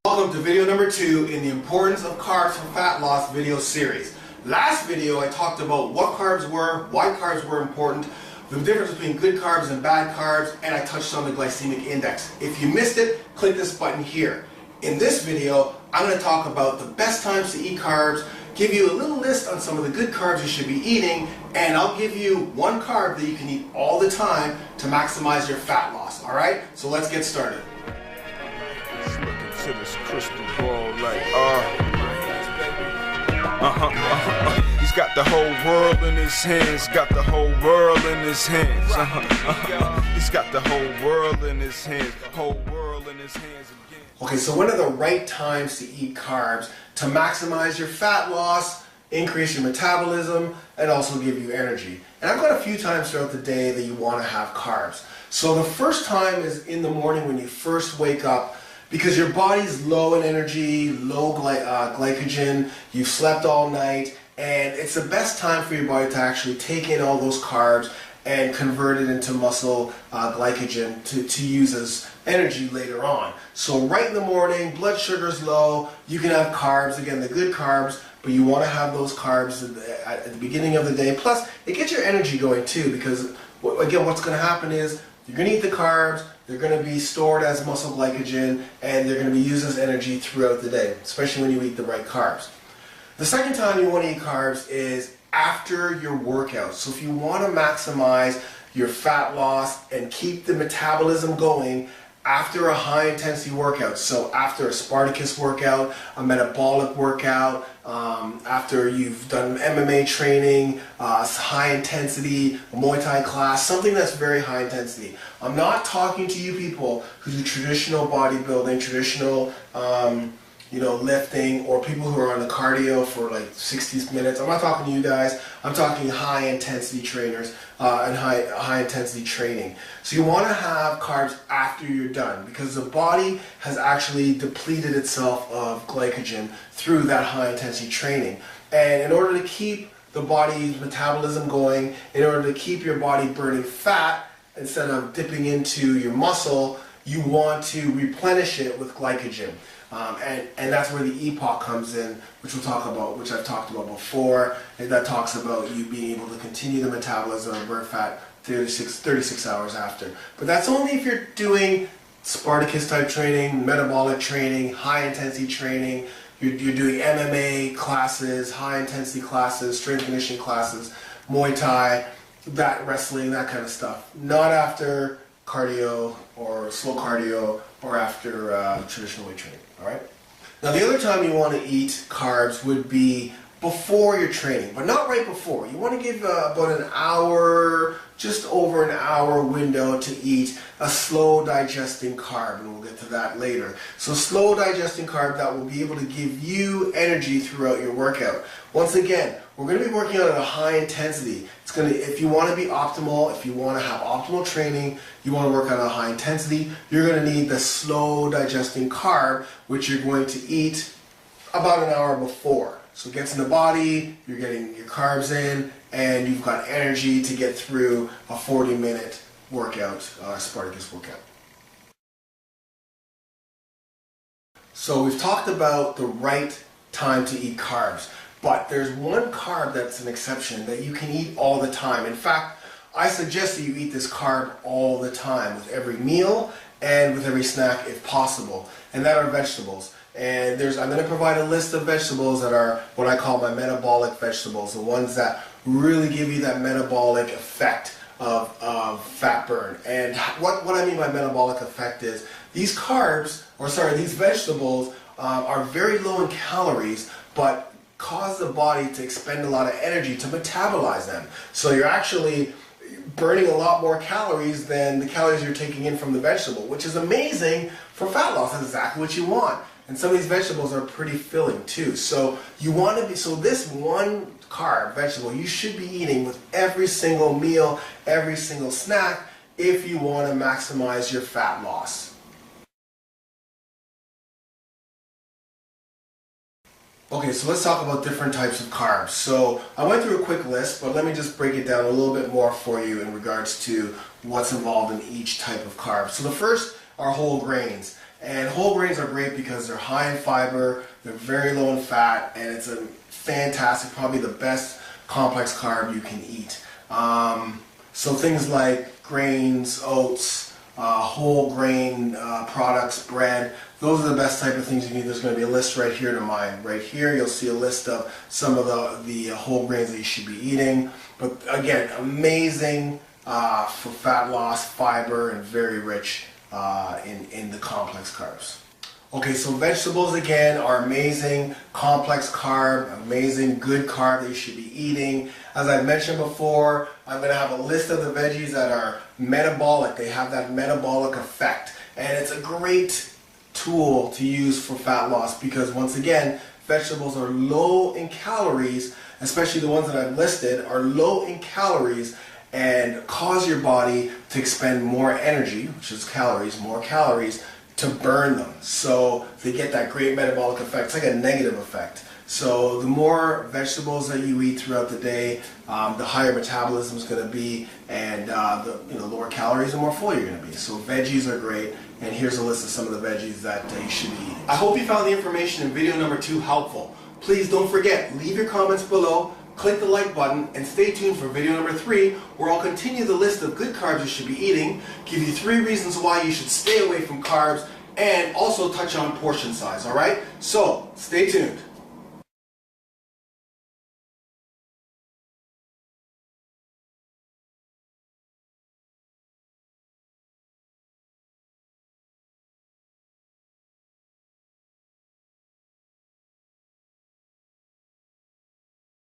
Welcome to video number 2 in the importance of carbs for fat loss video series. Last video I talked about what carbs were, why carbs were important, the difference between good carbs and bad carbs, and I touched on the glycemic index. If you missed it, click this button here. In this video, I'm going to talk about the best times to eat carbs, give you a little list on some of the good carbs you should be eating, and I'll give you one carb that you can eat all the time to maximize your fat loss. Alright? So let's get started. To this crystal ball like he's got the whole world in his hands, got the whole world in his hands. He's got the whole world in his hands, whole world in his hands again. Okay, so when are the right times to eat carbs to maximize your fat loss, increase your metabolism, and also give you energy? And I've got a few times throughout the day that you want to have carbs. So the first time is in the morning when you first wake up, because your body's low in energy, low glycogen, you've slept all night, and it's the best time for your body to actually take in all those carbs and convert it into muscle glycogen to use as energy later on. So right in the morning, blood sugar's low, you can have carbs, again the good carbs, but you want to have those carbs at the beginning of the day. Plus, it gets your energy going too, because again what's going to happen is you're going to eat the carbs, they're going to be stored as muscle glycogen, and they're going to be used as energy throughout the day, especially when you eat the right carbs. The second time you want to eat carbs is after your workout. So if you want to maximize your fat loss and keep the metabolism going after a high intensity workout, so after a Spartacus workout, a metabolic workout, after you've done MMA training, high intensity, a Muay Thai class, something that's very high intensity. I'm not talking to you people who do traditional bodybuilding, traditional lifting, or people who are on the cardio for like 60 minutes. I'm not talking to you guys. I'm talking high intensity trainers and high intensity training. So you want to have carbs after you're done, because the body has actually depleted itself of glycogen through that high intensity training. And in order to keep the body's metabolism going, in order to keep your body burning fat instead of dipping into your muscle, you want to replenish it with glycogen. And that's where the EPOC comes in, which we'll talk about, which I've talked about before, and that talks about you being able to continue the metabolism and burn fat 36 hours after. But that's only if you're doing Spartacus type training, metabolic training, high intensity training, you're doing MMA classes, high intensity classes, strength conditioning classes, Muay Thai, that wrestling, that kind of stuff. Not after cardio or slow cardio or after traditional weight training. Alright? Now the other time you want to eat carbs would be before your training, but not right before. You want to give about an hour, just over an hour window to eat a slow digesting carb, and we'll get to that later. So slow digesting carb that will be able to give you energy throughout your workout. Once again, we're going to be working on at a high intensity. It's going to, if you want to be optimal, if you want to have optimal training, you want to work on a high intensity, you're going to need the slow digesting carb, which you're going to eat about an hour before. So it gets in the body, you're getting your carbs in, and you've got energy to get through a 40-minute workout, Spartacus workout. So we've talked about the right time to eat carbs, but there's one carb that's an exception that you can eat all the time. In fact, I suggest that you eat this carb all the time, with every meal and with every snack if possible, and that are vegetables. And I'm going to provide a list of vegetables that are what I call my metabolic vegetables, the ones that really give you that metabolic effect of fat burn. And what I mean by metabolic effect is these these vegetables are very low in calories, but cause the body to expend a lot of energy to metabolize them. So you're actually burning a lot more calories than the calories you're taking in from the vegetable, which is amazing for fat loss. That's exactly what you want. And some of these vegetables are pretty filling too. So this one carb vegetable you should be eating with every single meal, every single snack, if you want to maximize your fat loss. Okay, so let's talk about different types of carbs. So I went through a quick list, but let me just break it down a little bit more for you in regards to what's involved in each type of carb. So the first are whole grains. And whole grains are great because they're high in fiber, they're very low in fat, and it's a fantastic, probably the best complex carb you can eat. So things like grains, oats, whole grain products, bread, those are the best type of things you need. There's going to be a list right here to mine. Right here you'll see a list of some of the whole grains that you should be eating. But again, amazing for fat loss, fiber, and very rich in the complex carbs. Okay, so vegetables again are amazing, complex carb, amazing, good carb that you should be eating. As I mentioned before, I'm going to have a list of the veggies that are metabolic. They have that metabolic effect. And it's a great tool to use for fat loss because once again, vegetables are low in calories, especially the ones that I've listed are low in calories and cause your body to expend more energy, which is calories, more calories, to burn them. So they get that great metabolic effect. It's like a negative effect. So the more vegetables that you eat throughout the day, the higher metabolism is going to be, and the lower calories, the more full you're going to be. So veggies are great, and here's a list of some of the veggies that you should be eating. I hope you found the information in video number 2 helpful. Please don't forget, leave your comments below, click the like button, and stay tuned for video number 3, where I'll continue the list of good carbs you should be eating, give you 3 reasons why you should stay away from carbs, and also touch on portion size, alright? So, stay tuned.